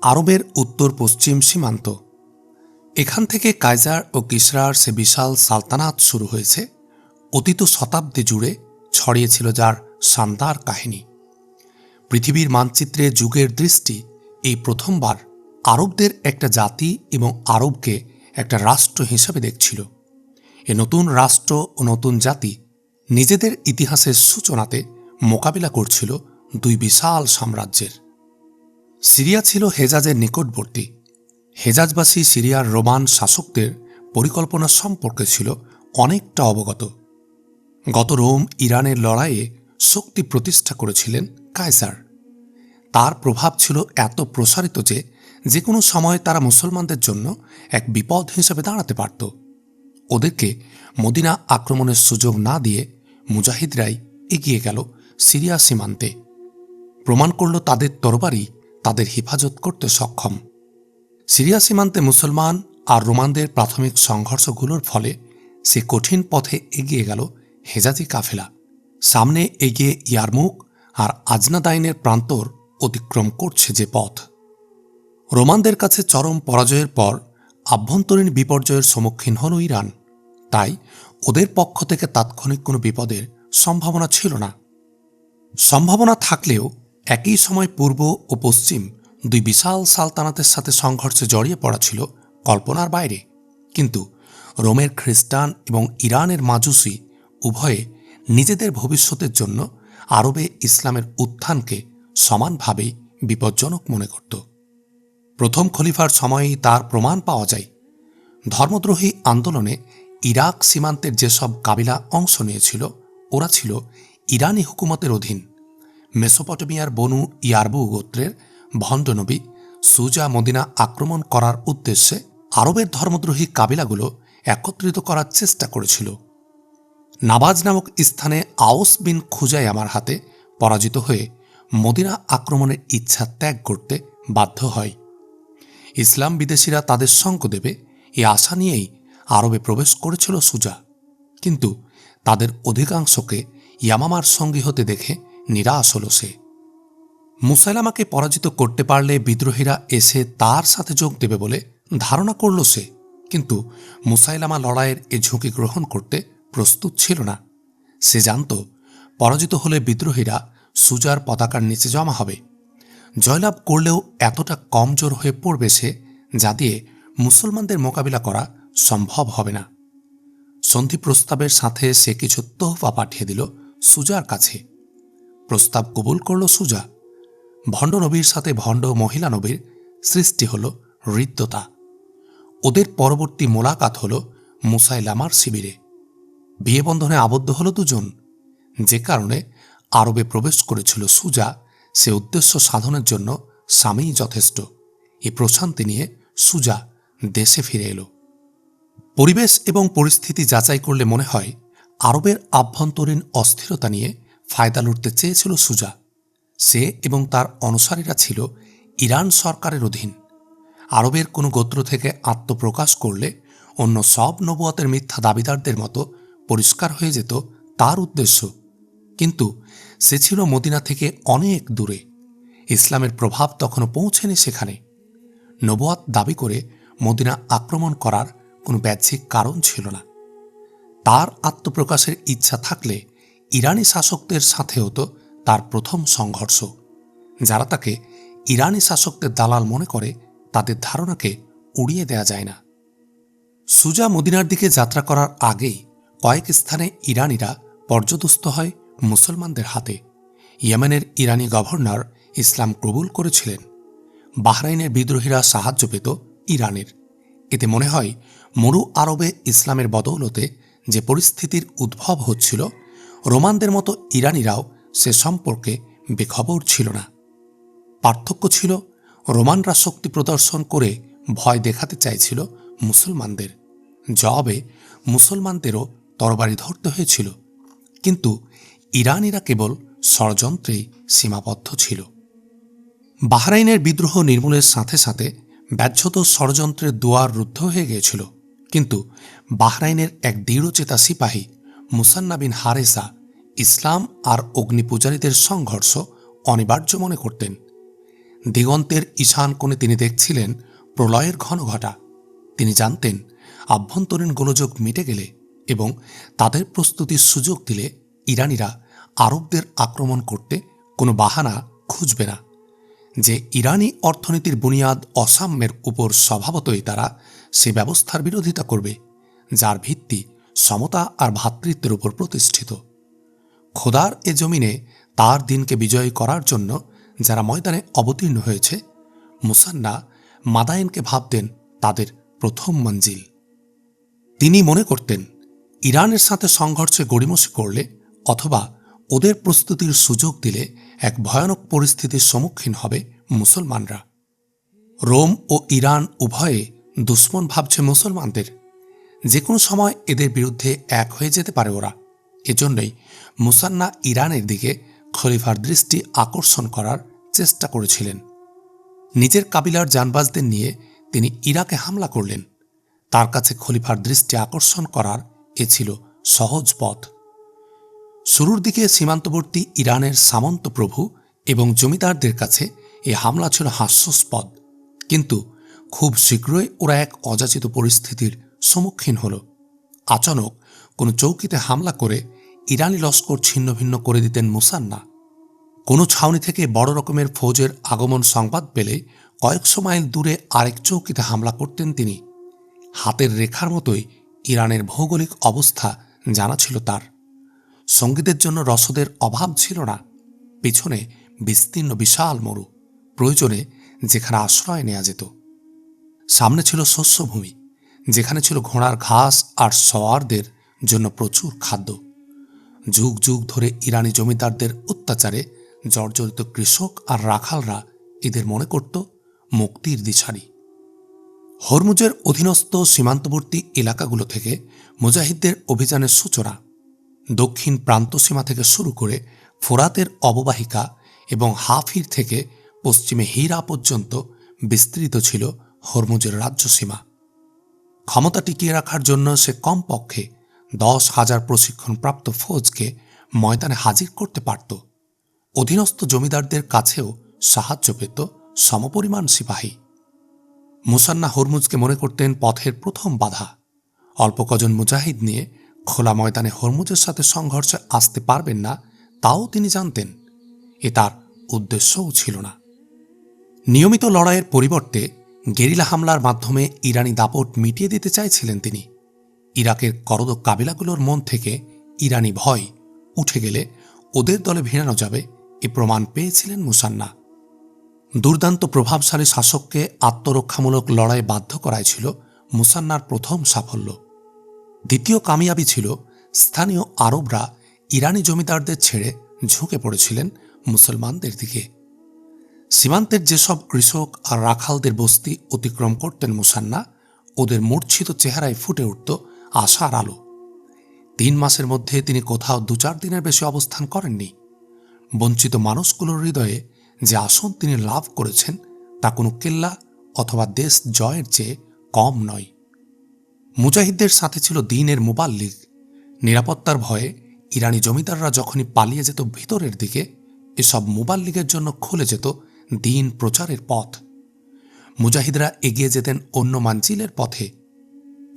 আরবের উত্তর পশ্চিম সীমান্ত। এখান থেকে কায়জার ও কিসরার সে বিশাল সালতানাত শুরু হয়েছে। অতীত শতাব্দী জুড়ে ছড়িয়েছিল যার শানদার কাহিনী। পৃথিবীর মানচিত্রে যুগের দৃষ্টি এই প্রথমবার আরবদের একটা জাতি এবং আরবকে একটা রাষ্ট্র হিসাবে দেখছিল। এ নতুন রাষ্ট্র ও নতুন জাতি নিজেদের ইতিহাসের সূচনাতে মোকাবিলা করছিল দুই বিশাল সাম্রাজ্যের। সিরিয়া ছিল হেজাজের নিকটবর্তী। হেজাজবাসী সিরিয়ার রোমান শাসকদের পরিকল্পনা সম্পর্কে ছিল অনেকটা অবগত। গত রোম ইরানের লড়াইয়ে শক্তি প্রতিষ্ঠা করেছিলেন কায়সার। তার প্রভাব ছিল এত প্রসারিত যে কোনো সময় তারা মুসলমানদের জন্য এক বিপদ হিসেবে দাঁড়াতে পারত। ওদেরকে মদিনা আক্রমণের সুযোগ না দিয়ে মুজাহিদরাই এগিয়ে গেল সিরিয়া সীমান্তে। প্রমাণ করল তাদের তরবারি তাদের হেফাজত করতে সক্ষম। সিরিয়া সীমান্তে মুসলমান আর রোমানদের প্রাথমিক সংঘর্ষগুলোর ফলে সে কঠিন পথে এগিয়ে গেল হেজাজি কাফেলা। সামনে এগিয়ে ইয়ারমুক আর আজনাদাইনের প্রান্তর অতিক্রম করছে যে পথ। রোমানদের কাছে চরম পরাজয়ের পর আভ্যন্তরীণ বিপর্যয়ের সম্মুখীন হল ইরান। তাই ওদের পক্ষ থেকে তাৎক্ষণিক কোনো বিপদের সম্ভাবনা ছিল না। সম্ভাবনা থাকলেও একই সময় পূর্ব ও পশ্চিম দুই বিশাল সালতানাতের সাথে সংঘর্ষে জড়িয়ে পড়া ছিল কল্পনার বাইরে। কিন্তু রোমের খ্রিস্টান এবং ইরানের মাজুসি উভয়ে নিজেদের ভবিষ্যতের জন্য আরবে ইসলামের উত্থানকে সমানভাবেই বিপজ্জনক মনে করত। প্রথম খলিফার সময়েই তার প্রমাণ পাওয়া যায়। ধর্মদ্রোহী আন্দোলনে ইরাক সীমান্তের যেসব কাবিলা অংশ নিয়েছিল ওরা ছিল ইরানি হুকুমতের অধীন। মেসোপটেমিয়ার বনু ইয়ারবু গোত্রের ভণ্ডনবী সুজা মদিনা আক্রমণ করার উদ্দেশ্যে আরবের ধর্মদ্রোহী কাবিলাগুলো একত্রিত করার চেষ্টা করেছিল। নাবাজ নামক স্থানে আওস বিন খুজাইয়ামার হাতে পরাজিত হয়ে মদিনা আক্রমণের ইচ্ছা ত্যাগ করতে বাধ্য হয়। ইসলাম বিদেশিরা তাদের সঙ্গ দেবে এ আশা নিয়েই আরবে প্রবেশ করেছিল সুজা। কিন্তু তাদের অধিকাংশকে ইয়ামামার সঙ্গী হতে দেখে নিরাশ হল সে। মুসাইলামাকে পরাজিত করতে পারলে বিদ্রোহীরা এসে তার সাথে যোগ দেবে বলে ধারণা করল সে। কিন্তু মুসাইলামা লড়াইয়ের এ ঝুঁকি গ্রহণ করতে প্রস্তুত ছিল না। সে জানত পরাজিত হলে বিদ্রোহীরা সুজার পতাকার নিচে জমা হবে। জয়লাভ করলেও এতটা কমজোর হয়ে পড়বে সে, যা দিয়ে মুসলমানদের মোকাবিলা করা সম্ভব হবে না। সন্ধি প্রস্তাবের সাথে সে কিছু তোহফা পাঠিয়ে দিল সুজার কাছে। প্রস্তাব কবুল করল সুজা। ভণ্ড নবীর সাথে ভণ্ড মহিলা নবীর সৃষ্টি হল হৃদ্যতা। ওদের পরবর্তী মোলাকাত হল মুসাইলামার শিবিরে। বিয়ে বন্ধনে আবদ্ধ হল দুজন। যে কারণে আরবে প্রবেশ করেছিল সুজা, সে উদ্দেশ্য সাধনের জন্য স্বামীই যথেষ্ট। এ প্রশান্তি নিয়ে সুজা দেশে ফিরে এলো। পরিবেশ এবং পরিস্থিতি যাচাই করলে মনে হয় আরবের আভ্যন্তরীণ অস্থিরতা নিয়ে ফায়দা লুটতে চেয়েছিল সুজা। সে এবং তার অনুসারীরা ছিল ইরান সরকারের অধীন। আরবের কোনো গোত্র থেকে আত্মপ্রকাশ করলে অন্য সব নবুয়তের মিথ্যা দাবিদারদের মতো পরিষ্কার হয়ে যেত তার উদ্দেশ্য। কিন্তু সে ছিল মদিনা থেকে অনেক দূরে। ইসলামের প্রভাব তখনও পৌঁছেনি সেখানে। নবুয়ত দাবি করে মদিনা আক্রমণ করার কোনো বাহ্যিক কারণ ছিল না। তার আত্মপ্রকাশের ইচ্ছা থাকলে ইরানি শাসকদের সাথে হতো তার প্রথম সংঘর্ষ। যারা তাকে ইরানি শাসকদের দালাল মনে করে তাদের ধারণাকে উড়িয়ে দেয়া যায় না। সুজা মদিনার দিকে যাত্রা করার আগেই কয়েক স্থানে ইরানিরা পর্যদস্ত হয় মুসলমানদের হাতে। ইয়েমেনের ইরানি গভর্নর ইসলাম কবুল করেছিলেন। বাহরাইনের বিদ্রোহীরা সাহায্য পেত ইরানের। এতে মনে হয় মরু আরবে ইসলামের বদৌলতে যে পরিস্থিতির উদ্ভব হচ্ছিল, রোমানদের মতো ইরানিরাও সে সম্পর্কে বেখবর ছিল না। পার্থক্য ছিল রোমানরা শক্তি প্রদর্শন করে ভয় দেখাতে চাইছিল মুসলমানদের। জবাবে মুসলমানদেরও তরবারি ধরতে হয়েছিল। কিন্তু ইরানিরা কেবল ষড়যন্ত্রেই সীমাবদ্ধ ছিল। বাহরাইনের বিদ্রোহ নির্মূলের সাথে সাথে ব্যর্থত ষড়যন্ত্রের দুয়ার রুদ্ধ হয়ে গিয়েছিল। কিন্তু বাহরাইনের এক দৃঢ়চেতা সিপাহী মুসান্না বিন হারেসা ইসলাম আর অগ্নিপূজারীদের সংঘর্ষ অনিবার্য মনে করতেন। দিগন্তের ঈশান কোণে তিনি দেখছিলেন প্রলয়ের ঘনঘটা। তিনি জানতেন আভ্যন্তরীণ গোলযোগ মিটে গেলে এবং তাদের প্রস্তুতির সুযোগ দিলে ইরানিরা আরবদের আক্রমণ করতে কোনো বাহানা খুঁজবে না। যে ইরানি অর্থনীতির বুনিয়াদ অসাম্যের উপর স্বভাবতই তারা সে ব্যবস্থার বিরোধিতা করবে যার ভিত্তি সমতা আর ভ্রাতৃত্বের উপর প্রতিষ্ঠিত। খোদার এ জমিনে তার দিনকে বিজয়ী করার জন্য যারা ময়দানে অবতীর্ণ হয়েছে, মুসান্না মাদায়েনকে ভাবতেন তাদের প্রথম মঞ্জিল। তিনি মনে করতেন ইরানের সাথে সংঘর্ষে গড়িমসি করলে অথবা ওদের প্রস্তুতির সুযোগ দিলে এক ভয়ানক পরিস্থিতির সম্মুখীন হবে মুসলমানরা। রোম ও ইরান উভয়ে দুশ্মন ভাবছে মুসলমানদের। যে কোনো সময় এদের বিরুদ্ধে এক হয়ে যেতে পারে ওরা। এজন্যই মুসান্না ইরানের দিকে খলিফার দৃষ্টি আকর্ষণ করার চেষ্টা করেছিলেন। নিজের কাবিলার জানবাজদের নিয়ে তিনি ইরাকে হামলা করলেন। তার কাছে খলিফার দৃষ্টি আকর্ষণ করার এ ছিল সহজ পথ। শুরুর দিকে সীমান্তবর্তী ইরানের সামন্ত প্রভু এবং জমিদারদের কাছে এ হামলা ছিল হাস্যাস্পদ, কিন্তু খুব শীঘ্রই ওরা এক অযাচিত পরিস্থিতির সম্মুখীন হল। আচানক কোনো চৌকিতে হামলা করে ইরানি লস্কর ছিন্নভিন্ন করে দিতেন মুসান্না। কোনো ছাউনি থেকে বড় রকমের ফৌজের আগমন সংবাদ পেলে কয়েকশো মাইল দূরে আরেক চৌকিতে হামলা করতেন তিনি। হাতের রেখার মতোই ইরানের ভৌগোলিক অবস্থা জানা ছিল তার। সঙ্গীদের জন্য রসদের অভাব ছিল না। পিছনে বিস্তীর্ণ বিশাল মরু, প্রয়োজনে যেখানে আশ্রয় নেওয়া যেত। সামনে ছিল শস্যভূমি, যেখানে ছিল ঘোড়ার ঘাস আর সওয়ারদের জন্য প্রচুর খাদ্য। যুগ যুগ ধরে ইরানি জমিদারদের অত্যাচারে জর্জরিত কৃষক আর রাখালরা এদের মনে করত মুক্তির দিশারি। হরমুজের অধীনস্থ সীমান্তবর্তী এলাকাগুলো থেকে মুজাহিদদের অভিযানের সূচনা। দক্ষিণ প্রান্তসীমা থেকে শুরু করে ফোরাতের অববাহিকা এবং হাফির থেকে পশ্চিমে হীরা পর্যন্ত বিস্তৃত ছিল হরমুজের রাজ্যসীমা। ক্ষমতা টিকিয়ে রাখার জন্য সে কমপক্ষে 10,000 প্রশিক্ষণপ্রাপ্ত ফৌজকে ময়দানে হাজির করতে পারত। অধীনস্থ জমিদারদের কাছেও সাহায্য পেত সমপরিমাণ সিপাহী। মুসান্না হরমুজকে মনে করতেন পথের প্রথম বাধা। অল্প কজন মুজাহিদ নিয়ে খোলা ময়দানে হরমুজের সাথে সংঘর্ষে আসতে পারবেন না, তাও তিনি জানতেন। এ তার উদ্দেশ্যও ছিল না। নিয়মিত লড়াইয়ের পরিবর্তে গেরিলা হামলার মাধ্যমে ইরানি দাপট মিটিয়ে দিতে চাইছিলেন তিনি। ইরাকের করদ কাবিলাগুলোর মন থেকে ইরানি ভয় উঠে গেলে ওদের দলে ভিড়ানো যাবে এ প্রমাণ পেয়েছিলেন মুসান্না। দুর্দান্ত প্রভাবশালী শাসককে আত্মরক্ষামূলক লড়াই বাধ্য করাই ছিল মুসান্নার প্রথম সাফল্য। দ্বিতীয় কামিয়াবি ছিল স্থানীয় আরবরা ইরানি জমিদারদের ছেড়ে ঝুঁকে পড়েছিলেন মুসলমানদের দিকে। সীমান্তের যেসব কৃষক আর রাখালদের বস্তি অতিক্রম করতেন মুসান্না, ওদের মূর্ছিত চেহারায় ফুটে উঠত আশার আলো। 3 মাসের মধ্যে তিনি কোথাও 2-4 দিনের বেশি অবস্থান করেননি। বঞ্চিত মানুষগুলোর হৃদয়ে যে আসন তিনি লাভ করেছেন তা কোনো কেল্লা অথবা দেশ জয়ের চেয়ে কম নয়। মুজাহিদদের সাথে ছিল দ্বীনের মুবাল্লিগ। নিরাপত্তার ভয়ে ইরানি জমিদাররা যখনই পালিয়ে যেত ভিতরের দিকে, এসব মুবাল্লিগের জন্য খুলে যেত দ্বীন প্রচারের পথ। মুজাহিদরা এগিয়ে যেতেন অন্য মানজিলের পথে।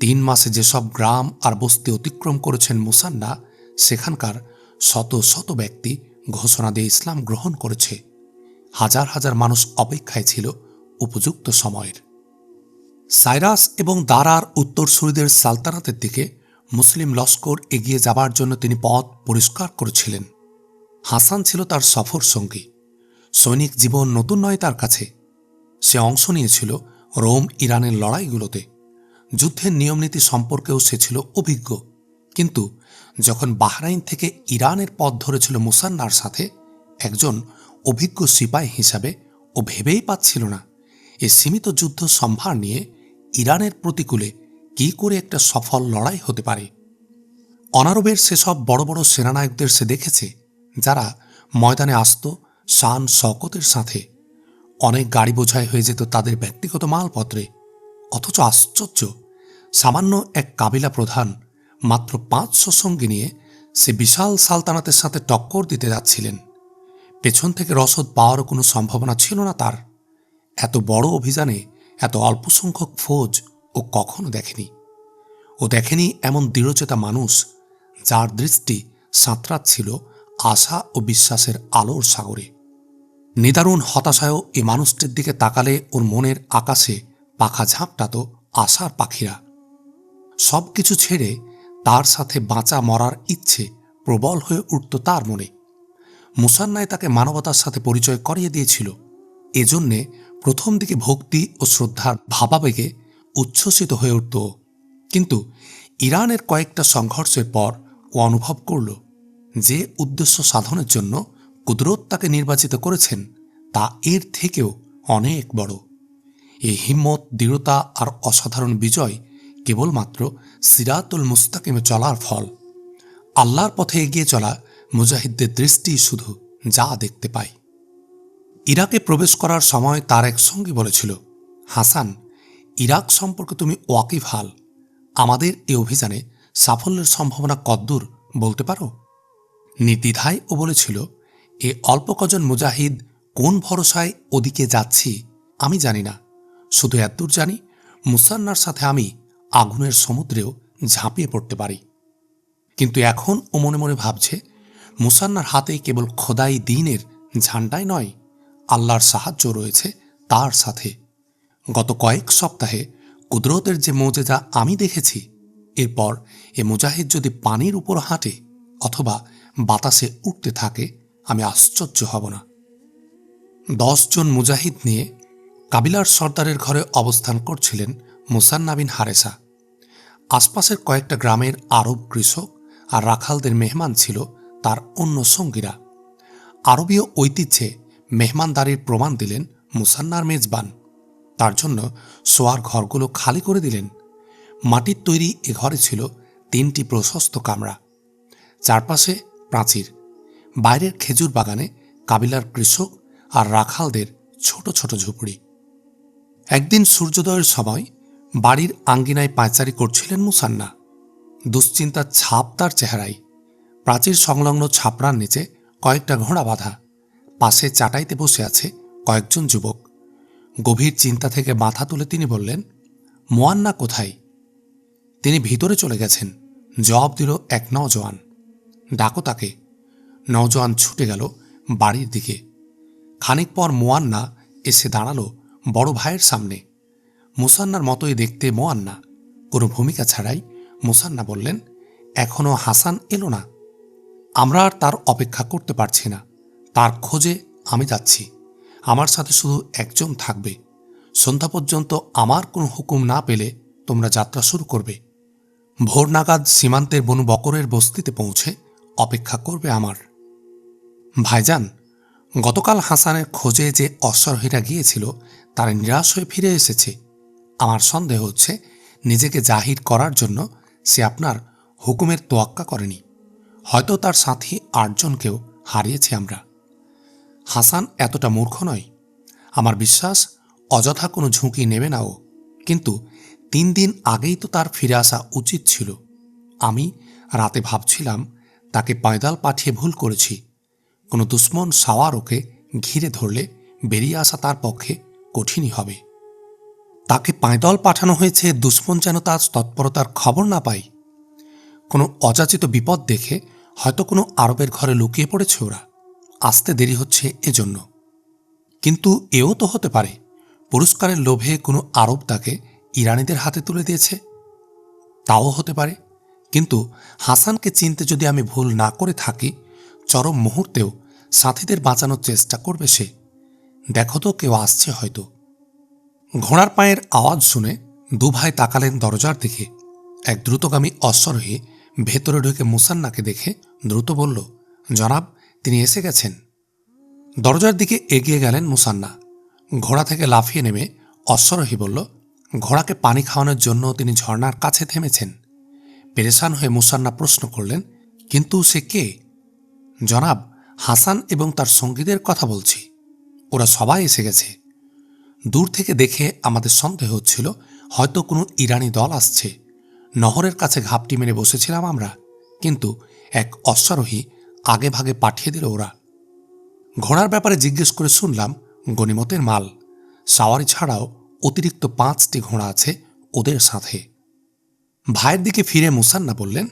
3 মাসে যেসব গ্রাম আর বস্তি অতিক্রম করেছেন মুসান্না, সেখানকার শত শত ব্যক্তি ঘোষণা দিয়ে ইসলাম গ্রহণ করেছে। হাজার হাজার মানুষ অপেক্ষায় ছিল উপযুক্ত সময়ের। সাইরাস এবং দারার উত্তরসূরিদের সালতানাতের দিকে মুসলিম লস্কর এগিয়ে যাবার জন্য তিনি পথ পরিষ্কার করেছিলেন। হাসান ছিল তার সফর সঙ্গী। সৈনিক জীবন নতুন নয় তার কাছে। সে অংশ নিয়েছিল রোম ইরানের লড়াইগুলোতে। যুদ্ধের নিয়মনীতি সম্পর্কেও সে ছিল অভিজ্ঞ। কিন্তু যখন বাহরাইন থেকে ইরানের পথ ধরেছিল মুসান্নার সাথে, একজন অভিজ্ঞ সিপাহী হিসাবে ও ভেবেই পাচ্ছিল না এ সীমিত যুদ্ধ সম্ভার নিয়ে ইরানের প্রতিকূলে কি করে একটা সফল লড়াই হতে পারে। অনারবের সেসব বড় বড় সেনানায়কদের সে দেখেছে, যারা ময়দানে আসত শান শওকতের সাথে। অনেক গাড়ি বোঝাই হয়ে যেত তাদের ব্যক্তিগত মালপত্রে। অথচ আশ্চর্য, সামান্য এক কাবিলা প্রধান মাত্র 500 সঙ্গী নিয়ে সে বিশাল সালতানাতের সাথে টক্কর দিতে যাচ্ছিলেন। পেছন থেকে রসদ পাওয়ারও কোনো সম্ভাবনা ছিল না তার। এত বড় অভিযানে এত অল্প সংখ্যক ফৌজ ও কখনো দেখেনি। ও দেখেনি এমন দৃঢ়চেতা মানুষ যার দৃষ্টি সাঁতরাচ্ছিল আশা ও বিশ্বাসের আলোর সাগরে। নিদারুণ হতাশায়ও এ মানুষটির দিকে তাকালে ওর মনের আকাশে পাখা ঝাঁকটাতো আশার পাখিরা। সব কিছু ছেড়ে তার সাথে বাঁচা মরার ইচ্ছে প্রবল হয়ে উঠত তার মনে। মুসান্নায় তাকে মানবতার সাথে পরিচয় করিয়ে দিয়েছিল। এজন্যে প্রথম দিকে ভক্তি ও শ্রদ্ধার ভাবাবেগে উচ্ছ্বসিত হয়ে উঠত। কিন্তু ইরানের কয়েকটা সংঘর্ষের পর ও অনুভব করল যে উদ্দেশ্য সাধনের জন্য কুদরত তাকে নির্বাচিত করেছেন তা এর থেকেও অনেক বড়। এই হিম্মত, দৃঢ়তা আর অসাধারণ বিজয় কেবলমাত্র সিরাতুল মুস্তাকিমে চলার ফল। আল্লাহর পথে এগিয়ে চলা মুজাহিদদের দৃষ্টি শুধু যা দেখতে পায়। ইরাকে প্রবেশ করার সময় তার এক সঙ্গী বলেছিল, হাসান, ইরাক সম্পর্কে তুমি ওয়াকিবহাল। আমাদের এই অভিযানে সাফল্যের সম্ভাবনা কদ্দূর বলতে পারো? নির্দ্বিধায় ও বলেছিল, এ অল্প কজন মুজাহিদ কোন ভরসায় ওদিকে যাচ্ছি আমি জানি না। শুধু এতদূর জানি, মুসান্নার সাথে আমি আগুনের সমুদ্রেও ঝাঁপিয়ে পড়তে পারি। কিন্তু এখন ও মনে মনে ভাবছে, মুসান্নার হাতেই কেবল খোদাই দ্বীনের ঝান্ডাই নয়, আল্লাহর সাহায্য রয়েছে তার সাথে। গত কয়েক সপ্তাহে কুদরতের যে মোজেজা আমি দেখেছি, এরপর এ মুজাহিদ যদি পানির উপর হাঁটে অথবা বাতাসে উঠতে থাকে, আমি আশ্চর্য হব না। 10 জন মুজাহিদ নিয়ে কাবিলার সর্দারের ঘরে অবস্থান করছিলেন মুসান্না বিন হারেসা। আশপাশের কয়েকটা গ্রামের আরব কৃষক আর রাখালদের মেহমান ছিল তার অন্য সঙ্গীরা। আরবীয় ঐতিহ্যে মেহমানদারির প্রমাণ দিলেন মুসান্নার মেজবান। তার জন্য শোয়ার ঘরগুলো খালি করে দিলেন। মাটির তৈরি এ ঘরে ছিল 3টি প্রশস্ত কামরা, চারপাশে প্রাচীর। বাইরের খেজুর বাগানে কাবিলার কৃষক আর রাখালদের ছোট ছোট ঝুপড়ি। একদিন সূর্যোদয়ের সময় বাড়ির আঙ্গিনায় পায়চারি করছিলেন মুসান্না। দুশ্চিন্তার ছাপ তার চেহারায়। প্রাচীর সংলগ্ন ছাপড়ার নিচে কয়েকটা ঘোড়া বাঁধা। পাশে চাটাইতে বসে আছে কয়েকজন যুবক। গভীর চিন্তা থেকে মাথা তুলে তিনি বললেন, মোয়ান্না কোথায়? তিনি ভিতরে চলে গেছেন, জবাব দিল এক নওজোয়ান। ডাকো তাকে। নওজোয়ান ছুটে গেল বাড়ির দিকে। খানিক পর মোয়ান্না এসে দাঁড়ালো বড় ভাইয়ের সামনে। মুসান্নার মতোই দেখতে মোয়ান্না। কোনো ভূমিকা ছাড়াই মুসান্না বললেন, এখনো হাসান এলো না। আমরা আর তার অপেক্ষা করতে পারছি না। তার খোঁজে আমি যাচ্ছি। আমার সাথে শুধু একজন থাকবে। সন্ধ্যা পর্যন্ত আমার কোনো হুকুম না পেলে তোমরা যাত্রা শুরু করবে। ভোর নাগাদ সীমান্তের বনু বকরের বস্তিতে পৌঁছে অপেক্ষা করবে আমার। ভাইজান, গতকাল হাসানের খোঁজে যে অশ্বারোহীরা গিয়েছিল তারা নিরাশ হয়ে ফিরে এসেছে। আমার সন্দেহ হচ্ছে নিজেকে জাহির করার জন্য সে আপনার হুকুমের তোয়াক্কা করেনি। হয়তো তার সাথী 8 জনকেও হারিয়েছি আমরা। হাসান এতটা মূর্খ নয়। আমার বিশ্বাস অযথা কোনো ঝুঁকি নেবে না ও। কিন্তু 3 দিন আগেই তো তার ফিরে আসা উচিত ছিল। আমি রাতে ভাবছিলাম তাকে পায়দাল পাঠিয়ে ভুল করেছি। কোনো দুশ্মন সাওয়ার ওকে ঘিরে ধরলে বেরিয়ে আসা তার পক্ষে কঠিনই হবে। তাকে পায়দল পাঠানো হয়েছে দুশ্মন যেন তার তৎপরতার খবর না পায়। কোনো অযাচিত বিপদ দেখে হয়তো কোনো আরবের ঘরে লুকিয়ে পড়েছে ওরা। আসতে দেরি হচ্ছে এজন্য। কিন্তু এও তো হতে পারে পুরস্কারের লোভে কোনো আরব তাকে ইরানিদের হাতে তুলে দিয়েছে। তাও হতে পারে। কিন্তু হাসানকে চিনতে যদি আমি ভুল না করে থাকি, চরম মুহূর্তেও সাথীদের বাঁচানোর চেষ্টা করবে সে। দেখো তো কেউ আসছে হয়তো। ঘোড়ার পায়ের আওয়াজ শুনে 2 ভাই তাকালেন দরজার দিকে। এক দ্রুতগামী অশ্বারোহী ভেতরে ঢুকে মুসান্নাকে দেখে দ্রুত বলল, জনাব, তিনি এসে গেছেন। দরজার দিকে এগিয়ে গেলেন মুসান্না। ঘোড়া থেকে লাফিয়ে নেমে অশ্বারোহী বলল, ঘোড়াকে পানি খাওয়ানোর জন্য তিনি ঝর্ণার কাছে থেমেছেন। পেরেশান হয়ে মুসান্না প্রশ্ন করলেন, কিন্তু সে কে? জনাব, হাসান এবং তার সঙ্গীদের কথা বলছি। ওরা সবাই এসে গেছে। দূর থেকে দেখে আমাদের সন্দেহ হচ্ছিল হয়তো কোনো ইরানি দল আসছে। নহরের কাছে ঘাপটি মেরে বসেছিলাম আমরা, কিন্তু এক অশ্বারোহী আগে ভাগে পাঠিয়ে দিল ওরা। ঘোড়ার ব্যাপারে জিজ্ঞেস করে শুনলাম গনিমতের মাল। সাওয়ারি ছাড়াও অতিরিক্ত 5টি ঘোড়া আছে ওদের সাথে। ভাইয়ের দিকে ফিরে মুসান্না বললেন,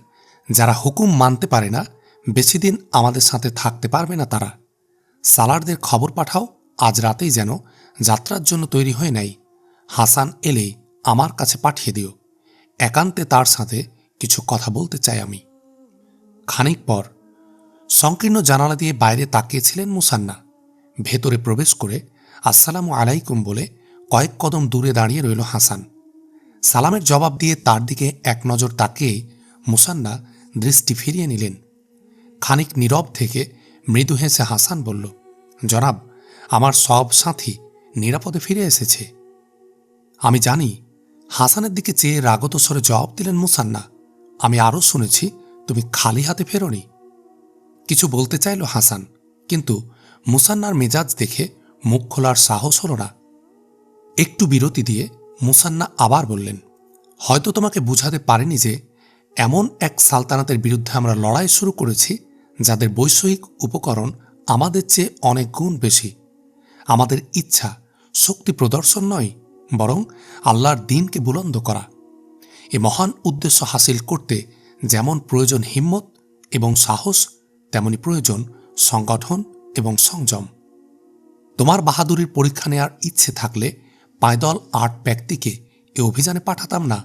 যারা হুকুম মানতে পারে না বেশি দিন আমাদের সাথে থাকতে পারবে না তারা। সালারদের খবর পাঠাও আজ রাতেই যেন যাত্রার জন্য তৈরি হয়ে নেয়। হাসান এলেই আমার কাছে পাঠিয়ে দিও, একান্তে তার সাথে কিছু কথা বলতে চাই আমি। খানিক পর সংকীর্ণ জানালা দিয়ে বাইরে তাকিয়েছিলেন মুসান্না। ভেতরে প্রবেশ করে আসসালামু আলাইকুম বলে কয়েক কদম দূরে দাঁড়িয়ে রইল হাসান। সালামের জবাব দিয়ে তার দিকে এক নজর তাকিয়েই মুসান্না দৃষ্টি ফিরিয়ে নিলেন। খানিক নীরব থেকে মৃদু হেসে হাসান বলল, জনাব, আমার সব সাথী নিরাপদে ফিরে এসেছে। আমি জানি। হাসানের দিকে চেয়ে রাগত স্বরে জবাব দিলেন মুসান্না, আমি আরও শুনেছি তুমি খালি হাতে ফেরোনি। কিছু বলতে চাইল হাসান, কিন্তু মুসান্নার মেজাজ দেখে মুখ খোলার সাহস হল না। একটু বিরতি দিয়ে মুসান্না আবার বললেন, হয়তো তোমাকে বুঝাতে পারিনি যে এমন এক সালতানাতের বিরুদ্ধে আমরা লড়াই শুরু করেছি যাদের বৈষয়িক উপকরণ আমাদের চেয়ে অনেক গুণ বেশি। আমাদের ইচ্ছা শক্তি প্রদর্শন নয়, বরং আল্লাহর দ্বীনকে বুলন্দ করা। এ মহান উদ্দেশ্য হাসিল করতে যেমন প্রয়োজন হিম্মত এবং সাহস, তেমনি প্রয়োজন সংগঠন এবং সংযম। তোমার বাহাদুরির পরীক্ষা নেওয়ার ইচ্ছে থাকলে পায়দল 8 ব্যক্তিকে এ অভিযানে পাঠাতাম না।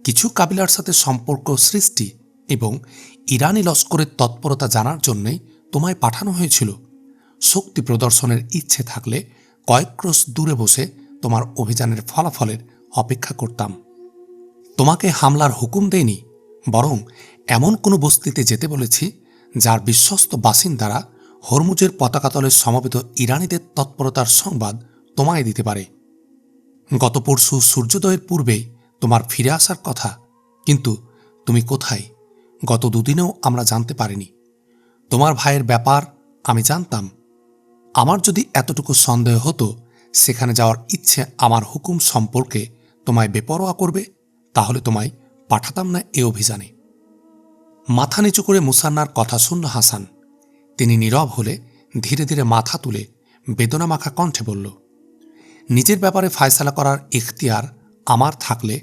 কিছু কাবিলার সাথে সম্পর্ক সৃষ্টি এবং ইরানি লস্করের তৎপরতা জানার জন্যই তোমায় পাঠানো হয়েছিল। শক্তি প্রদর্শনের ইচ্ছে থাকলে কয়েক ক্রোশ দূরে বসে তোমার অভিযানের ফলাফলের অপেক্ষা করতাম। তোমাকে হামলার হুকুম দেয়নি, বরং এমন কোনো বস্তিতে যেতে বলেছি যার বিশ্বস্ত বাসিন্দারা হরমুজের পতাকাতলে সমবেত ইরানিদের তৎপরতার সংবাদ তোমায় দিতে পারে। গত পরশু সূর্যোদয়ের পূর্বেই তোমার ফিরে আসার কথা, কিন্তু তুমি কোথায় গত দুদিনেও আমরা জানতে পারিনি। তোমার ভাইয়ের ব্যাপার আমি জানতাম। আমার যদি এতটুকু সন্দেহ হতো সেখানে যাওয়ার ইচ্ছে আমার হুকুম সম্পর্কে তোমায় বেপরোয়া করবে, তাহলে তোমায় পাঠাতাম না এ অভিযানে। মাথা নিচু করে মুসান্নার কথা শুনল হাসান। তিনি নীরব হলে ধীরে ধীরে মাথা তুলে বেদনামাখা কণ্ঠে বলল, নিজের ব্যাপারে ফায়সালা করার ইখতিয়ার আমার থাকলে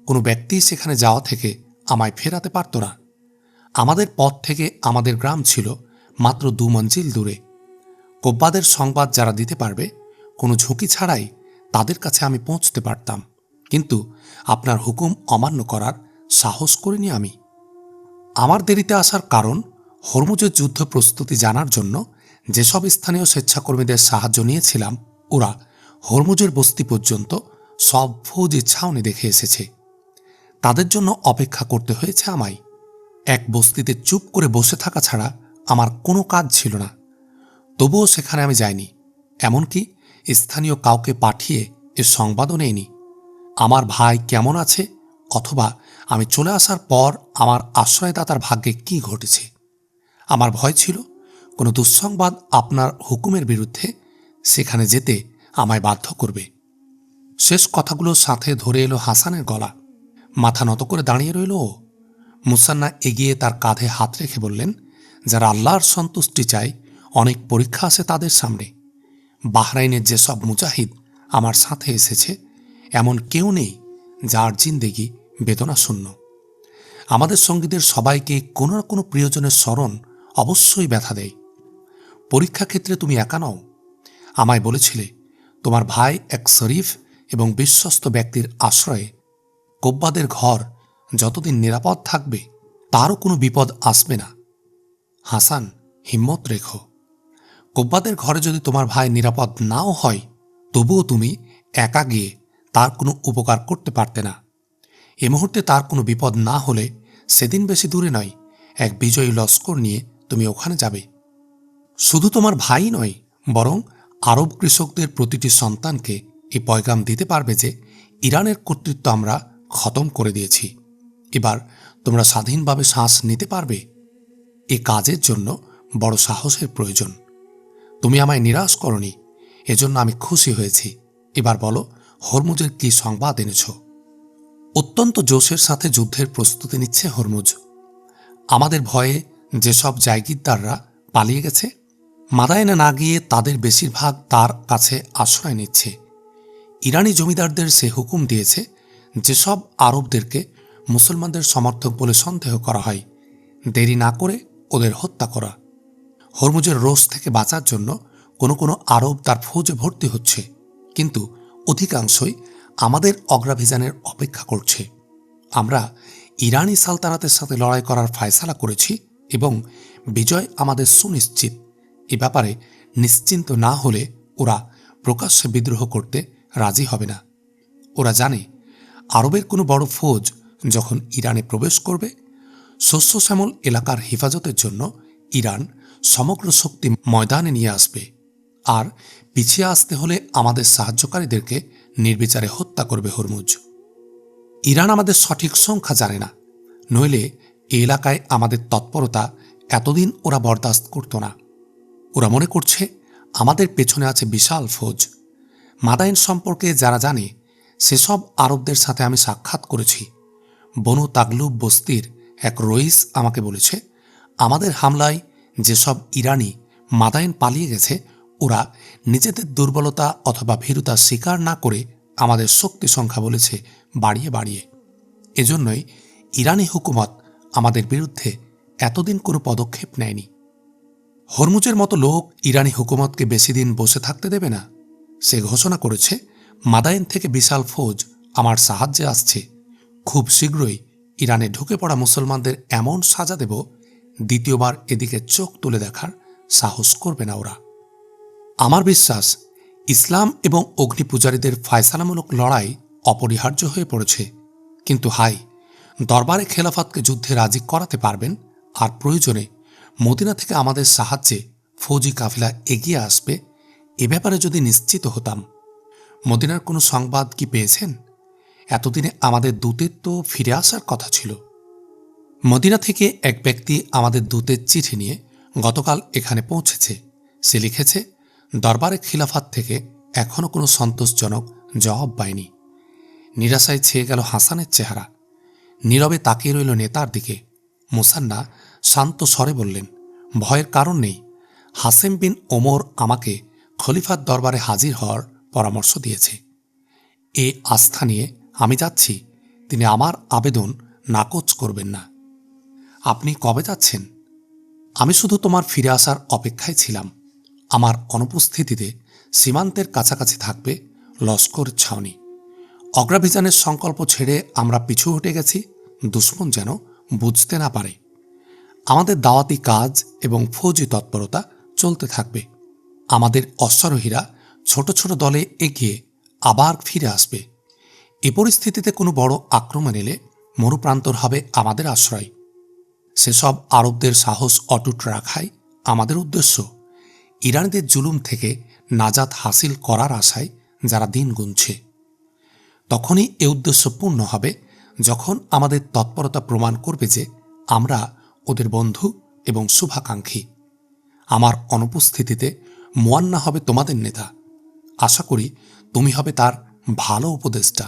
কোনো ব্যক্তি সেখানে যাওয়া থেকে আমায় ফেরাতে পারত না। আমাদের পথ থেকে আমাদের গ্রাম ছিল মাত্র 2 মঞ্জিল দূরে। কোব্বাদের সংবাদ যারা দিতে পারবে, কোনো ঝুঁকি ছাড়াই তাদের কাছে আমি পৌঁছতে পারতাম, কিন্তু আপনার হুকুম অমান্য করার সাহস করিনি আমি। আমার দেরিতে আসার কারণ, হরমুজের যুদ্ধ প্রস্তুতি জানার জন্য যেসব স্থানীয় স্বেচ্ছাকর্মীদের সাহায্য নিয়েছিলাম, ওরা হরমুজের বস্তি পর্যন্ত সব ফৌজি ছাউনি দেখে এসেছে। তাদের জন্য অপেক্ষা করতে হয়েছে আমায়। এক বস্তিতে চুপ করে বসে থাকা ছাড়া আমার কোনো কাজ ছিল না। তবুও সেখানে আমি যাইনি, এমনকি স্থানীয় কাউকে পাঠিয়ে এ সংবাদও নেইনি আমার ভাই কেমন আছে, অথবা আমি চলে আসার পর আমার আশ্রয়দাতার ভাগ্যে কি ঘটেছে। আমার ভয় ছিল কোনো দুঃসংবাদ আপনার হুকুমের বিরুদ্ধে সেখানে যেতে আমায় বাধ্য করবে। শেষ কথাগুলোর সাথে ধরে এলো হাসানের গলা। মাথা নত করে দাঁড়িয়ে রইল ও। মুসান্না এগিয়ে তার কাঁধে হাত রেখে বললেন, যারা আল্লাহর সন্তুষ্টি চায় অনেক পরীক্ষা আছে তাদের সামনে। বাহরাইনের যেসব মুজাহিদ আমার সাথে এসেছে, এমন কেউ নেই যার জিন্দেগি বেদনা শূন্য। আমাদের সঙ্গীদের সবাইকে কোনো না কোনো প্রিয়জনের স্মরণ অবশ্যই ব্যথা দেয়। পরীক্ষা ক্ষেত্রে তুমি একা নও। আমায় বলেছিলে তোমার ভাই এক শরীফ এবং বিশ্বস্ত ব্যক্তির আশ্রয়ে কোব্বাদের ঘর যতদিন নিরাপদ থাকবে তারও কোনো বিপদ আসবে না। হাসান, হিম্মত রেখো। কোব্বাদের ঘরে যদি তোমার ভাই নিরাপদ নাও হয়, তবুও তুমি একা গিয়ে তার কোনো উপকার করতে পারতে না। এ মুহূর্তে তার কোনো বিপদ না হলে সেদিন বেশি দূরে নয়, এক বিজয়ী লস্কর নিয়ে তুমি ওখানে যাবে। শুধু তোমার ভাই নয়, বরং আরব কৃষকদের প্রতিটি সন্তানকে এই পয়গাম দিতে পারবে যে ইরানের কর্তৃত্ব আমরা খতম করে দিয়েছি। এবার তোমরা স্বাধীনভাবে শ্বাস নিতে পারবে। এ কাজের জন্য বড় সাহসের প্রয়োজন। তুমি আমায় নিরাশ করনি, এজন্য আমি খুশি হয়েছি। এবার বলো, হরমুজের কি সংবাদ এনেছ? অত্যন্ত জোশের সাথে যুদ্ধের প্রস্তুতি নিচ্ছে হরমুজ। আমাদের ভয়ে যেসব জায়গিরদাররা পালিয়ে গেছে, মাদায়েনে না গিয়ে তাদের বেশিরভাগ তার কাছে আশ্রয় নিচ্ছে। ইরানি জমিদারদের সে হুকুম দিয়েছে যেসব আরবদেরকে মুসলমানদের সমর্থক বলে সন্দেহ করা হয় দেরি না করে ওদের হত্যা করা। হরমুজের রোষ থেকে বাঁচার জন্য কোনো কোনো আরব তার ফৌজে ভর্তি হচ্ছে, কিন্তু অধিকাংশই আমাদের অগ্রাভিযানের অপেক্ষা করছে। আমরা ইরানি সালতানাতের সাথে লড়াই করার ফায়সালা করেছি এবং বিজয় আমাদের সুনিশ্চিত। এ ব্যাপারে নিশ্চিন্ত না হলে ওরা প্রকাশ্যে বিদ্রোহ করতে রাজি হবে না। ওরা জানে আরবের কোনো বড় ফৌজ যখন ইরানে প্রবেশ করবে, শস্য শ্যামল এলাকার হেফাজতের জন্য ইরান সমগ্র শক্তি ময়দানে নিয়ে আসবে, আর পিছিয়ে আসতে হলে আমাদের সাহায্যকারীদেরকে নির্বিচারে হত্যা করবে হরমুজ। ইরান আমাদের সঠিক সংখ্যা জানে না, নইলে এই এলাকায় আমাদের তৎপরতা এতদিন ওরা বরদাস্ত করত না। ওরা মনে করছে আমাদের পেছনে আছে বিশাল ফৌজ। মাদাইন সম্পর্কে যারা জানে সেসব আরবদের সাথে আমি সাক্ষাৎ করেছি। বনু তাগলুব বস্তির এক রইস আমাকে বলেছে আমাদের হামলায় যেসব ইরানি মাদাইন পালিয়ে গেছে ওরা নিজেদের দুর্বলতা অথবা ভীরুতা স্বীকার না করে আমাদের শক্তি সংখ্যা বলেছে বাড়িয়ে বাড়িয়ে। এজন্যই ইরানি হুকুমত আমাদের বিরুদ্ধে এতদিন কোনো পদক্ষেপ নেয়নি। হরমুজের মতো লোক ইরানি হুকুমতকে বেশি দিন বসে থাকতে দেবে না। সে ঘোষণা করেছে মাদাইন থেকে বিশাল ফৌজ আমার সাহায্যে আসছে। খুব শীঘ্রই ইরানে ঢুকে পড়া মুসলমানদের এমন সাজা দেব দ্বিতীয়বার এদিকে চোখ তুলে দেখার সাহস করবে না ওরা। আমার বিশ্বাস ইসলাম এবং অগ্নিপূজারীদের ফায়সালামূলক লড়াই অপরিহার্য হয়ে পড়েছে, কিন্তু হাই দরবারে খেলাফতকে যুদ্ধে রাজি করাতে পারবেন, আর প্রয়োজনে মদিনা থেকে আমাদের সাহায্যে ফৌজি কাফিলা এগিয়ে আসবে, এ ব্যাপারে যদি নিশ্চিত হতাম। মদিনার কোনো সংবাদ কি পেয়েছেন? এতদিনে আমাদের দূতের তো ফিরে আসার কথা ছিল। মদিনা থেকে এক ব্যক্তি আমাদের দূতের চিঠি নিয়ে গতকাল এখানে পৌঁছেছে। সে লিখেছে দরবারে খিলাফত থেকে এখনও কোনো সন্তোষজনক জবাব পায়নি। নিরাশায় ছেয়ে গেল হাসানের চেহারা। নীরবে তাকিয়ে রইল নেতার দিকে। মুসান্না শান্ত স্বরে বললেন, ভয়ের কারণ নেই। হাসেম বিন ওমর আমাকে খলিফার দরবারে হাজির হওয়ার পরামর্শ দিয়েছে। এ আস্থা নিয়ে আমি যাচ্ছি, তিনি আমার আবেদন নাকচ করবেন না। আপনি কবে যাচ্ছেন? আমি শুধু তোমার ফিরে আসার অপেক্ষায় ছিলাম। আমার অনুপস্থিতিতে সীমান্তের কাছাকাছি থাকবে লস্কর ছাউনি। অগ্রাভিযানের সংকল্প ছেড়ে আমরা পিছু হটে গেছি, দুশ্মন যেন বুঝতে না পারে। আমাদের দাওয়াতি কাজ এবং ফৌজি তৎপরতা চলতে থাকবে। আমাদের অশ্বারোহীরা ছোট ছোট দলে এগিয়ে আবার ফিরে আসবে। এ পরিস্থিতিতে কোনো বড় আক্রমণ এলে মরুপ্রান্তর হবে আমাদের আশ্রয়। সেসব আরবদের সাহস অটুট রাখাই আমাদের উদ্দেশ্য। ইরানিদের জুলুম থেকে নাজাত হাসিল করার আশায় যারা দিন গুনছে। তখনই এ উদ্দেশ্য পূর্ণ হবে যখন আমাদের তৎপরতা প্রমাণ করবে যে আমরা ওদের বন্ধু এবং শুভাকাঙ্ক্ষী। আমার অনুপস্থিতিতে মুয়ান্না হবে তোমাদের নেতা। আশা করি তুমি হবে তার ভালো উপদেষ্টা।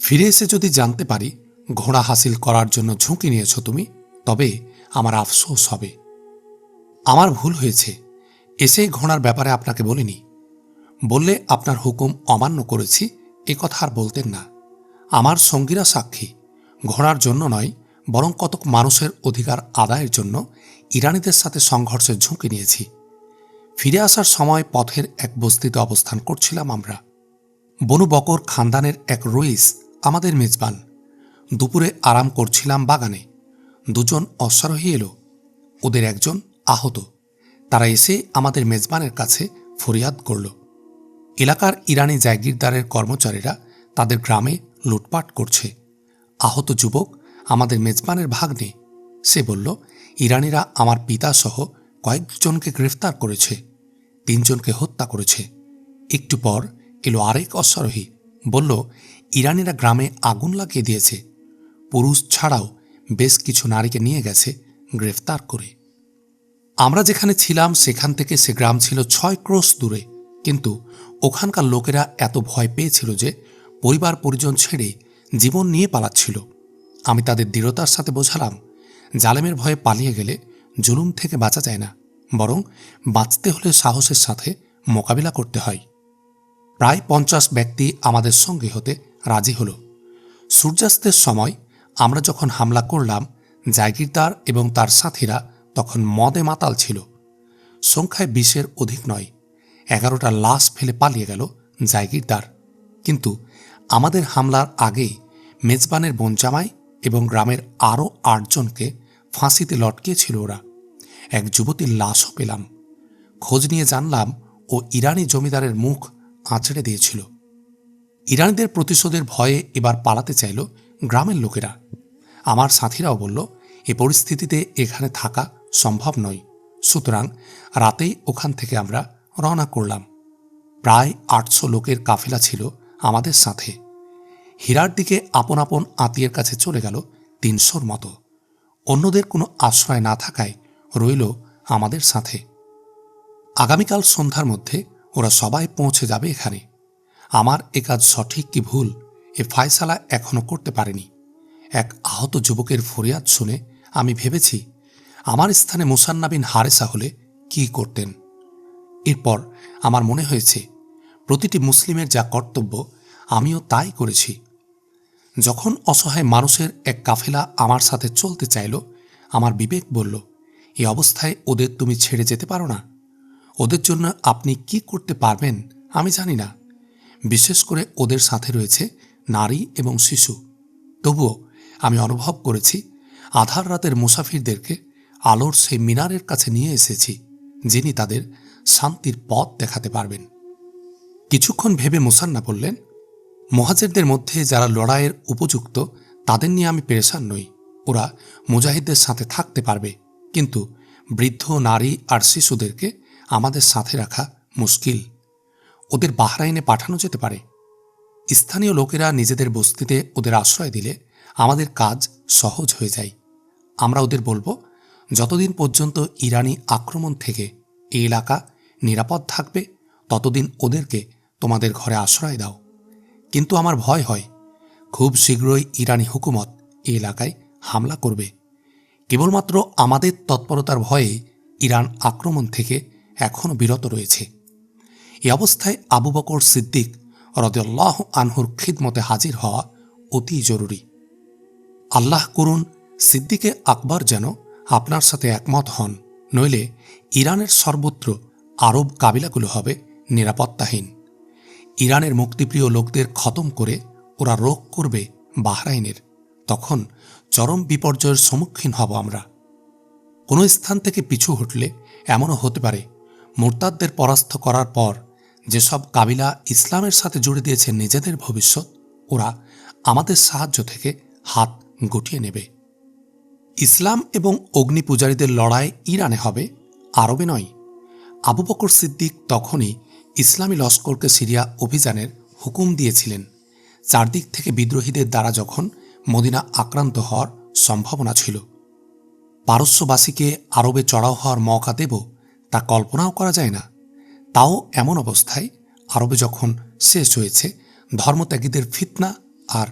ফিরে এসে যদি জানতে পারি ঘোড়া হাসিল করার জন্য ঝুঁকি নিয়েছ তুমি, তবে আমার আফসোস হবে। আমার ভুল হয়েছে, এসেই ঘোড়ার ব্যাপারে আপনাকে বলিনি। বললে আপনার হুকুম অমান্য করেছি এ কথা আর বলতেন না। আমার সঙ্গীরা সাক্ষী, ঘোড়ার জন্য নয় বরং কতক মানুষের অধিকার আদায়ের জন্য ইরানিদের সাথে সংঘর্ষের ঝুঁকি নিয়েছি। ফিরে আসার সময় পথের এক বস্তিতে অবস্থান করছিলাম আমরা। বনু বকর খানদানের এক রইস আমাদের মেজবান। দুপুরে আরাম করছিলাম বাগানে। দুজন অশ্বারোহী এলো। ওদের একজন আহত। তারা এসে আমাদের মেজবানের কাছে ফরিয়াদ করল। এলাকার ইরানি জাগিরদারের কর্মচারীরা তাদের গ্রামে লুটপাট করছে। আহত যুবক আমাদের মেজবানের ভাগ্নে। সে বলল ইরানিরা আমার পিতা সহ কয়েকজনকে গ্রেফতার করেছে, 3 জনকে হত্যা করেছে। একটু পর এলো আরেক অশ্বারোহী, বলল ইরানিরা গ্রামে আগুন লাগিয়ে দিয়েছে। পুরুষ ছাড়াও বেশ কিছু নারীকে নিয়ে গেছে গ্রেফতার করে। আমরা যেখানে ছিলাম সেখান থেকে সে গ্রাম ছিল 6 ক্রোশ দূরে, কিন্তু ওখানকার লোকেরা এত ভয় পেয়েছিল যে পরিবার পরিজন ছেড়ে জীবন নিয়ে পালাচ্ছিল। আমি তাদের দৃঢ়তার সাথে বোঝালাম জালেমের ভয়ে পালিয়ে গেলে জুলুম থেকে বাঁচা যায় না, বরং বাঁচতে হলে সাহসের সাথে মোকাবিলা করতে হয়। প্রায় 50 ব্যক্তি আমাদের সঙ্গে হতে রাজি হল। সূর্যাস্তের সময় আমরা যখন হামলা করলাম, জাগিরদার এবং তার সাথীরা তখন মদে মাতাল ছিল। সংখ্যায় 20-এর অধিক নয়। 11টা লাশ ফেলে পালিয়ে গেল জাগিরদার। কিন্তু আমাদের হামলার আগেই মেজবানের বোনজামাই এবং গ্রামের আরও 8 জনকে ফাঁসিতে লটকিয়েছিল ওরা। এক যুবতীর লাশও পেলাম। খোঁজ নিয়ে জানলাম ও ইরানি জমিদারের মুখ আঁচড়ে দিয়েছিল। ইরানিদের প্রতিশোধের ভয়ে এবার পালাতে চাইল গ্রামের লোকেরা। আমার সাথীরাও বলল, এ পরিস্থিতিতে এখানে থাকা সম্ভব নয়। সুতরাং রাতেই ওখান থেকে আমরা রওনা করলাম। প্রায় 800 লোকের কাফেলা ছিল আমাদের সাথে। হীরার দিকে আপন আপন আত্মীয়ের কাছে চলে গেল 300-র মতো। অন্যদের কোনো আশ্রয় না থাকায় রইল আমাদের সাথে। আগামীকাল সন্ধ্যার মধ্যে ওরা সবাই পৌঁছে যাবে এখানে। আমার এ কাজ সঠিক কি ভুল এ ফায়সালা এখনো করতে পারেনি। এক আহত যুবকের ফরিয়াদ শুনে আমি ভেবেছি, আমার স্থানে মুসান্না বিন হারেসা হলে কি করতেন। এরপর আমার মনে হয়েছে, প্রতিটি মুসলিমের যা কর্তব্য আমিও তাই করেছি। যখন অসহায় মানুষের এক কাফেলা আমার সাথে চলতে চাইল, আমার বিবেক বলল, এই অবস্থায় ওদের তুমি ছেড়ে যেতে পারো না। ওদের জন্য আপনি কি করতে পারবেন আমি জানি না। বিশেষ করে ওদের সাথে রয়েছে নারী এবং শিশু। তবুও আমি অনুভব করেছি, আধার রাতের মুসাফিরদেরকে আলোর সেই মিনারের কাছে নিয়ে এসেছি, যিনি তাদের শান্তির পথ দেখাতে পারবেন। কিছুক্ষণ ভেবে মুসান্না বললেন, মুহাজিরদের মধ্যে যারা লড়াইয়ের উপযুক্ত তাদের নিয়ে আমি পেরেশান নই। ওরা মুজাহিদদের সাথে থাকতে পারবে, কিন্তু বৃদ্ধ, নারী আর শিশুদেরকে আমাদের সাথে রাখা মুশকিল। ওদের বাহরাইনে পাঠানো যেতে পারে। স্থানীয় লোকেরা নিজেদের বস্তিতে ওদের আশ্রয় দিলে আমাদের কাজ সহজ হয়ে যায়। আমরা ওদের বলবো, যতদিন পর্যন্ত ইরানি আক্রমণ থেকে এই এলাকা নিরাপদ থাকবে ততদিন ওদেরকে তোমাদের ঘরে আশ্রয় দাও। কিন্তু আমার ভয় হয়, খুব শীঘ্রই ইরানি হুকুমত এই এলাকায় হামলা করবে। কেবলমাত্র আমাদের তৎপরতার ভয়ে ইরান আক্রমণ থেকে এখনও বিরত রয়েছে। এই অবস্থায় আবু বকর সিদ্দিক রাদিয়াল্লাহু আনহুর খিদমতে হাজির হওয়া অতি জরুরি। আল্লাহ করুন সিদ্দিকে আকবর যেন আপনার সাথে একমত হন, নইলে ইরানের সর্বত্র আরব কাবিলাগুলো হবে নিরাপত্তাহীন। ইরানের মুক্তিপ্রিয় লোকদের খতম করে ওরা রোগ করবে বাহরাইনের। তখন চরম বিপর্যয়ের সম্মুখীন হব আমরা। কোনো স্থান থেকে পিছু হটলে এমনও হতে পারে, মুরতাদদের পরাস্ত করার পর যেসব কাবিলা ইসলামের সাথে জুড়ে দিয়েছে নিজেদের ভবিষ্যৎ, ওরা আমাদের সাহায্য থেকে হাত গুটিয়ে নেবে। ইসলাম এবং অগ্নি পূজারীদের লড়াই ইরানে হবে, আরবে নয়। আবু বকর সিদ্দিক তখনই ইসলামী লস্করকে সিরিয়া অভিযানের হুকুম দিয়েছিলেন। চারদিক থেকে বিদ্রোহীদের দ্বারা যখন মদিনা আক্রান্ত হওয়ার সম্ভাবনা ছিল। পারস্যবাসীকে আরবে চড়াও হওয়ার মওকা দেব তা কল্পনাও করা যায় না। তাও এমন অবস্থায় আরবে যখন শেষ হয়েছে ধর্মত্যাগীদের ফিতনা, আর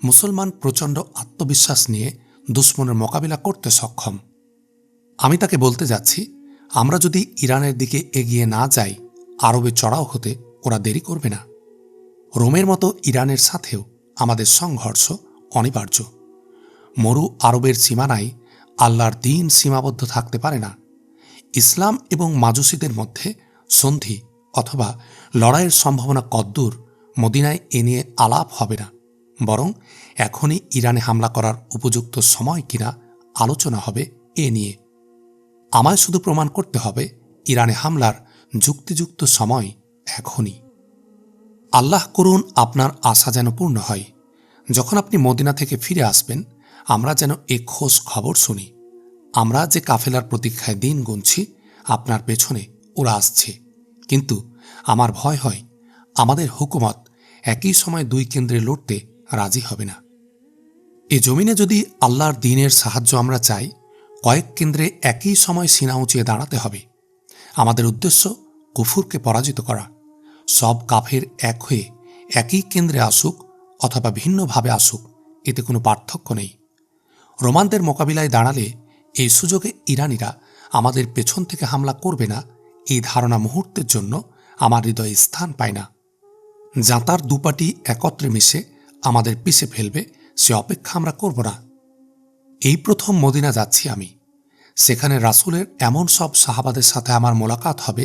মুসলমান প্রচণ্ড আত্মবিশ্বাস নিয়ে দুশ্মনের মোকাবিলা করতে সক্ষম। আমি তাকে বলতে যাচ্ছি, আমরা যদি ইরানের দিকে এগিয়ে না যাই, আরবে চড়াও হতে ওরা দেরি করবে না। রোমের মতো ইরানের সাথেও আমাদের সংঘর্ষ অনিবার্য। মরু আরবের সীমানায় আল্লাহর দ্বীন সীমাবদ্ধ থাকতে পারে না। ইসলাম এবং মাজুসিদের মধ্যে সন্ধি অথবা লড়াইয়ের সম্ভাবনা কদ্দূর, মদিনায় এ নিয়ে আলাপ হবে না, বরং এখনই ইরানে হামলা করার উপযুক্ত সময় কিনা আলোচনা হবে এ নিয়ে। আমায় শুধু প্রমাণ করতে হবে ইরানে হামলার যুক্তিযুক্ত সময় এখনই। আল্লাহ করুন আপনার আশা যেন পূর্ণ হয়। যখন আপনি মদিনা থেকে ফিরে আসবেন, আমরা যেন এ খোঁজ খবর শুনি। আমরা যে কাফেলার প্রতীক্ষায় দিন গুনছি, আপনার পেছনে ওরা আসছে। কিন্তু আমার ভয় হয় আমাদের হুকুমত একই সময় দুই কেন্দ্রে লড়তে রাজি হবে না। এ জমিনে যদি আল্লাহর দ্বীনের সাহায্য আমরা চাই, কয়েক কেন্দ্রে একই সময় সিনা উঁচিয়ে দাঁড়াতে হবে। আমাদের উদ্দেশ্য কুফুরকে পরাজিত করা। সব কাফের এক হয়ে একই কেন্দ্রে আসুক অথবা ভিন্নভাবে আসুক, এতে কোনো পার্থক্য নেই। রোমানদের মোকাবিলায় দাঁড়ালে এই সুযোগে ইরানিরা আমাদের পেছন থেকে হামলা করবে না, এই ধারণা মুহূর্তের জন্য আমার হৃদয়ে স্থান পায় না। যাঁতার দুপাটি একত্রে মিশে আমাদের পিছে ফেলবে সে অপেক্ষা আমরা করব না। এই প্রথম মদিনা যাচ্ছি আমি। সেখানে রাসূলের এমন সব সাহাবাদের সাথে আমার মোলাকাত হবে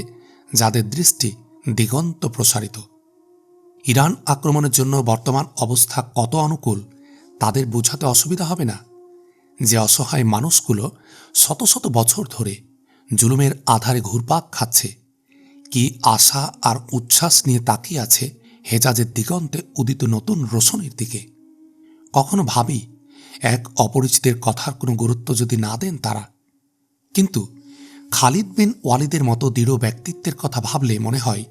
যাদের দৃষ্টি দিগন্ত প্রসারিত। ইরান আক্রমণের জন্য বর্তমান অবস্থা কত অনুকূল তাদের বোঝাতে অসুবিধা হবে না। যে অসহায় মানুষগুলো শত শত বছর ধরে জুলুমের আধারে ঘুরপাক খাচ্ছে, কি আশা আর উচ্ছ্বাস নিয়ে তাকিয়ে আছে হেজাজের দিগন্তে উদিত নতুন রোশনের দিকে। কখনো ভাবি এক অপরিচিতের কথার কোনো গুরুত্ব যদি না দেন তারা। কিন্তু খালিদ বিন ওয়ালিদের মতো দৃঢ় ব্যক্তিত্বের কথা ভাবলে মনে হয়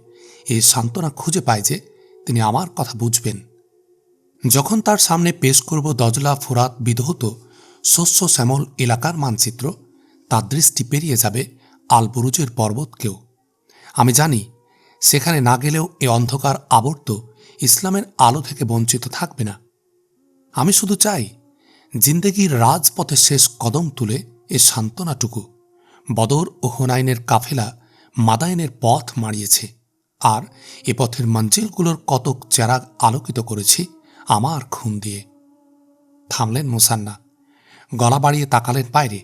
এই সান্ত্বনা খুঁজে পায় যে তিনি আমার কথা বুঝবেন। যখন তার সামনে পেশ করব দজলা ফোরাত বিধৌত শস্য শ্যামল এলাকার মানচিত্র, তার দৃষ্টি পেরিয়ে যাবে আল বুরুজের পর্বতকেও। আমি জানি সেখানে না গেলেও এ অন্ধকার আবর্ত ইসলামের আলো থেকে বঞ্চিত থাকবে না। আমি শুধু চাই জিন্দেগির রাজপথে শেষ কদম তুলে এ সান্ত্বনাটুকু। বদর ও হুনাইনের কাফেলা মাদায়েনের পথ মাড়িয়েছে, আর এ পথের মঞ্জিলগুলোর কতক চেরাগ আলোকিত করেছি আমার খুন দিয়ে। থামলেন মুসান্না, গলা বাড়িয়ে তাকালেন বাইরে,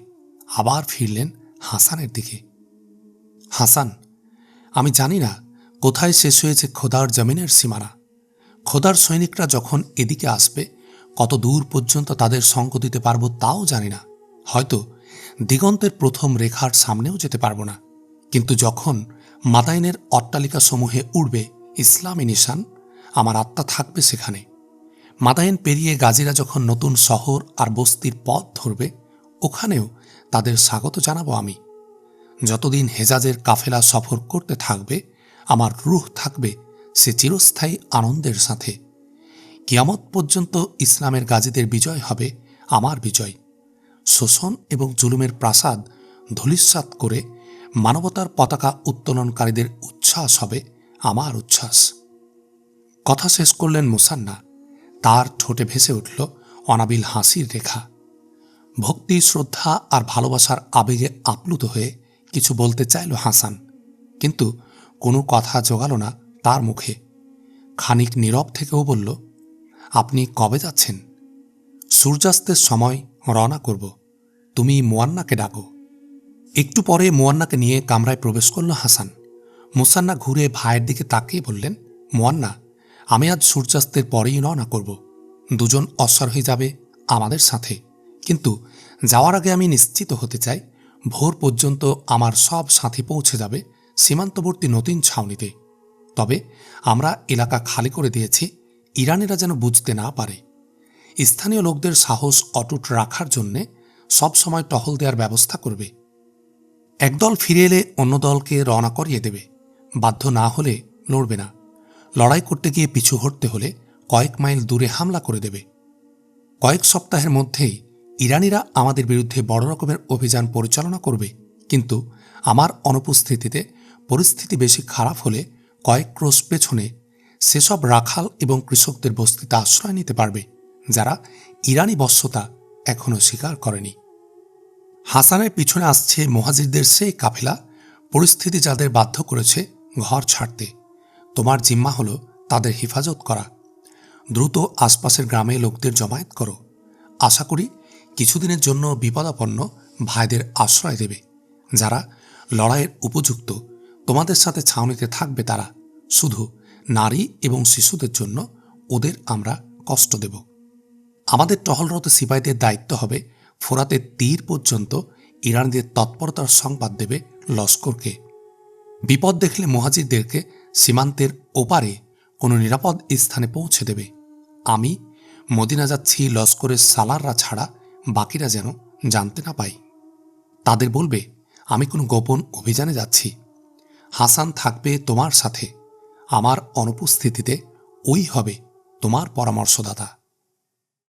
আবার ফিরলেন হাসানের দিকে। হাসান, আমি জানি না কোথায় শেষ হয়েছে খোদার জমিনের সীমানা। খোদার সৈনিকরা যখন এদিকে আসবে কত দূর পর্যন্ত তাদের সঙ্গ দিতে পারবো তাও জানি না। হয়তো দিগন্তের প্রথম রেখার সামনেও যেতে পারবো না। কিন্তু যখন মাদাইনের অট্টালিকা সমূহে উড়বে ইসলামী নিশান, আমার আত্মা থাকবে সেখানে। মাদাইন পেরিয়ে গাজীরা যখন নতুন শহর আর বস্তির পথ ধরবে, ওখানেও তাদের স্বাগত জানাবো আমি। যতদিন হেজাজের কাফেলা সফর করতে থাকবে, আমার রূহ থাকবে সে চিরস্থায়ী আনন্দের সাথে। কিয়ামত পর্যন্ত ইসলামের গাজীদের বিজয় হবে আমার বিজয়। শোষণ এবং জুলুমের প্রাসাদ ধূলিসাৎ করে মানবতার পতাকা উত্তোলনকারীদের উচ্ছ্বাস হবে আমার উচ্ছ্বাস। কথা শেষ করলেন মুসান্না। তার ঠোঁটে ভেসে উঠল অনাবিল হাসির রেখা। ভক্তি, শ্রদ্ধা আর ভালোবাসার আবেগে আপ্লুত হয়ে কিছু বলতে চাইল হাসান, কিন্তু কোনো কথা জোগাল না তার মুখে। খানিক নীরব থেকেও বলল, আপনি কবে যাচ্ছেন? সূর্যাস্তের সময় রওনা করব, তুমি মুয়ান্নাকে ডাকো। একটু পরে মুয়ান্নাকে নিয়ে কামরায় প্রবেশ করল হাসান। মুসান্না ঘুরে ভাইয়ের দিকে তাকিয়ে বললেন, মুয়ান্না, আমি আজ সূর্যাস্তের পরেই রওনা করব। দুজন অশ্বারোহী যাবে আমাদের সাথে, কিন্তু যাওয়ার আগে আমি নিশ্চিত হতে চাই ভোর পর্যন্ত আমার সব সাথী পৌঁছে যাবে সীমান্তবর্তী নতুন ছাউনিতে। তবে আমরা এলাকা খালি করে দিয়েছি, ইরানিরা যেন বুঝতে না পারে। স্থানীয় লোকদের সাহস অটুট রাখার জন্যে সবসময় টহল দেওয়ার ব্যবস্থা করবে। একদল ফিরে এলে অন্য দলকে রওনা করিয়ে দেবে। বাধ্য না হলে লড়বে না। লড়াই করতে গিয়ে পিছু হটতে হলে কয়েক মাইল দূরে হামলা করে দেবে। কয়েক সপ্তাহের মধ্যেই ইরানিরা আমাদের বিরুদ্ধে বড় রকমের অভিযান পরিচালনা করবে, কিন্তু আমার অনুপস্থিতিতে পরিস্থিতি বেশি খারাপ হলে কয়েক ক্রোশ পেছনে সেসব রাখাল এবং কৃষকদের বস্তিতে আশ্রয় নিতে পারবে যারা ইরানি বশ্যতা এখনও স্বীকার করেনি। হাসানের পিছনে আসছে মুহাজিরদের সেই কাফেলা, পরিস্থিতি যাদের বাধ্য করেছে ঘর ছাড়তে। তোমার জিম্মা হলো তাদের হেফাজত করা। দ্রুত আশপাশের গ্রামে লোকদের জমায়েত করো। আশা করি কিছুদিনের জন্য বিপদাপন্ন ভাইদের আশ্রয় দেবে। যারা লড়াইয়ের উপযুক্ত তোমাদের সাথে ছাউনিতে থাকবে তারা। শুধু নারী এবং শিশুদের জন্য ওদের আমরা কষ্ট দেব। আমাদের টহলরত সিপাহীদের দায়িত্ব হবে ফোরাতের তীর পর্যন্ত ইরানিদের তৎপরতার সংবাদ দেবে লস্করকে। বিপদ দেখলে মুহাজিরদেরকে সীমান্তের ওপারে কোনো নিরাপদ স্থানে পৌঁছে দেবে। আমি মদিনা যাচ্ছি লস্করের সালাররা ছাড়া বাকিরা যেন জানতে না পাই। তাদের বলবে আমি কোনো গোপন অভিযানে যাচ্ছি। হাসান থাকবে তোমার সাথে। আমার অনুপস্থিতিতে ওই হবে তোমার পরামর্শদাতা।